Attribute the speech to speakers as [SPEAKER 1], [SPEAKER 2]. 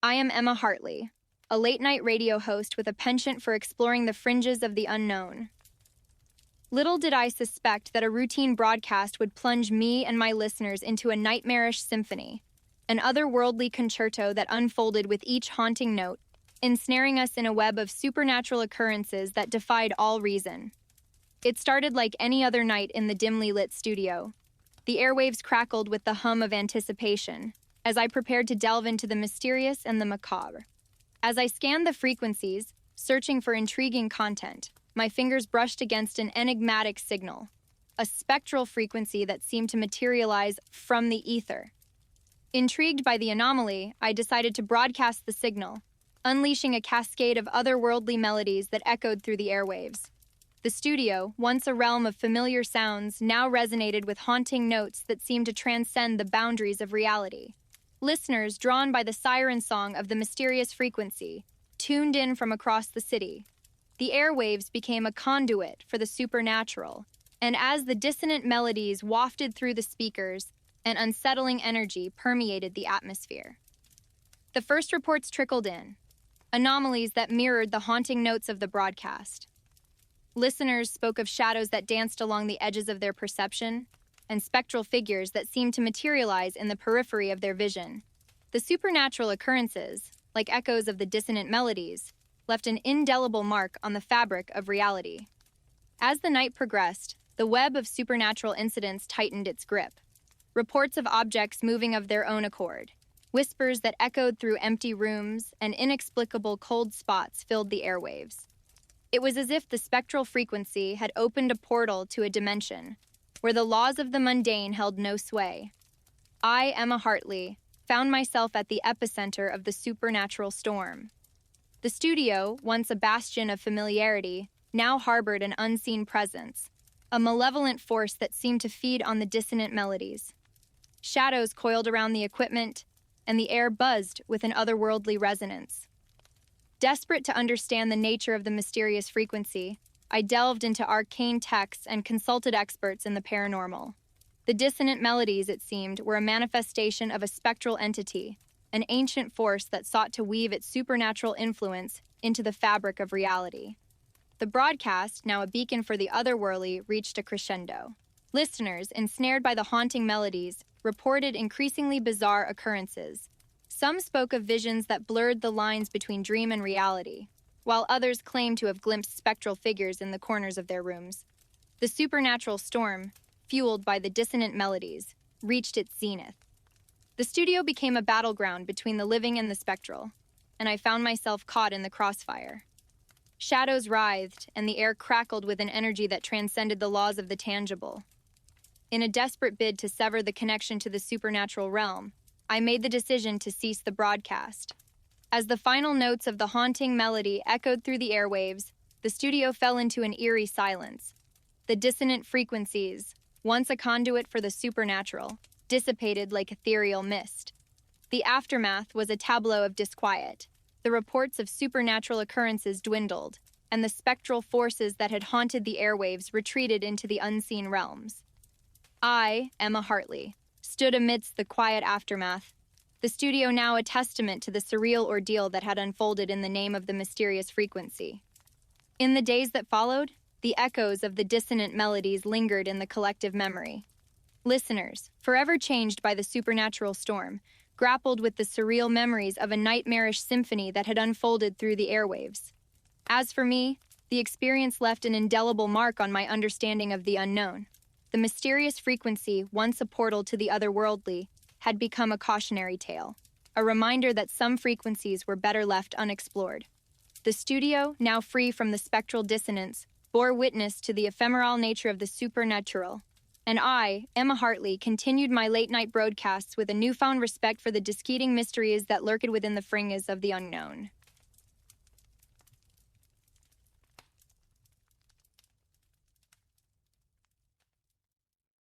[SPEAKER 1] I am Emma Hartley, a late-night radio host with a penchant for exploring the fringes of the unknown. Little did I suspect that a routine broadcast would plunge me and my listeners into a nightmarish symphony, an otherworldly concerto that unfolded with each haunting note, ensnaring us in a web of supernatural occurrences that defied all reason. It started like any other night in the dimly lit studio. The airwaves crackled with the hum of anticipation, as I prepared to delve into the mysterious and the macabre. As I scanned the frequencies, searching for intriguing content, my fingers brushed against an enigmatic signal, a spectral frequency that seemed to materialize from the ether. Intrigued by the anomaly, I decided to broadcast the signal, unleashing a cascade of otherworldly melodies that echoed through the airwaves. The studio, once a realm of familiar sounds, now resonated with haunting notes that seemed to transcend the boundaries of reality. Listeners, drawn by the siren song of the mysterious frequency, tuned in from across the city. The airwaves became a conduit for the supernatural, and as the dissonant melodies wafted through the speakers, an unsettling energy permeated the atmosphere. The first reports trickled in, anomalies that mirrored the haunting notes of the broadcast. Listeners spoke of shadows that danced along the edges of their perception, and spectral figures that seemed to materialize in the periphery of their vision. The supernatural occurrences, like echoes of the dissonant melodies, left an indelible mark on the fabric of reality. As the night progressed, the web of supernatural incidents tightened its grip. Reports of objects moving of their own accord, whispers that echoed through empty rooms, and inexplicable cold spots filled the airwaves. It was as if the spectral frequency had opened a portal to a dimension where the laws of the mundane held no sway. I, Emma Hartley, found myself at the epicenter of the supernatural storm. The studio, once a bastion of familiarity, now harbored an unseen presence, a malevolent force that seemed to feed on the dissonant melodies. Shadows coiled around the equipment, and the air buzzed with an otherworldly resonance. Desperate to understand the nature of the mysterious frequency, I delved into arcane texts and consulted experts in the paranormal. The dissonant melodies, it seemed, were a manifestation of a spectral entity, an ancient force that sought to weave its supernatural influence into the fabric of reality. The broadcast, now a beacon for the otherworldly, reached a crescendo. Listeners, ensnared by the haunting melodies, reported increasingly bizarre occurrences. Some spoke of visions that blurred the lines between dream and reality, while others claimed to have glimpsed spectral figures in the corners of their rooms. The supernatural storm, fueled by the dissonant melodies, reached its zenith. The studio became a battleground between the living and the spectral, and I found myself caught in the crossfire. Shadows writhed, and the air crackled with an energy that transcended the laws of the tangible. In a desperate bid to sever the connection to the supernatural realm, I made the decision to cease the broadcast. As the final notes of the haunting melody echoed through the airwaves, the studio fell into an eerie silence. The dissonant frequencies, once a conduit for the supernatural, dissipated like ethereal mist. The aftermath was a tableau of disquiet. The reports of supernatural occurrences dwindled, and the spectral forces that had haunted the airwaves retreated into the unseen realms. I, Emma Hartley, stood amidst the quiet aftermath, the studio now a testament to the surreal ordeal that had unfolded in the name of the mysterious frequency. In the days that followed, the echoes of the dissonant melodies lingered in the collective memory. Listeners, forever changed by the supernatural storm, grappled with the surreal memories of a nightmarish symphony that had unfolded through the airwaves. As for me, the experience left an indelible mark on my understanding of the unknown. The mysterious frequency, once a portal to the otherworldly, had become a cautionary tale, a reminder that some frequencies were better left unexplored. The studio, now free from the spectral dissonance, bore witness to the ephemeral nature of the supernatural, and I, Emma Hartley, continued my late-night broadcasts with a newfound respect for the disquieting mysteries that lurked within the fringes of the unknown.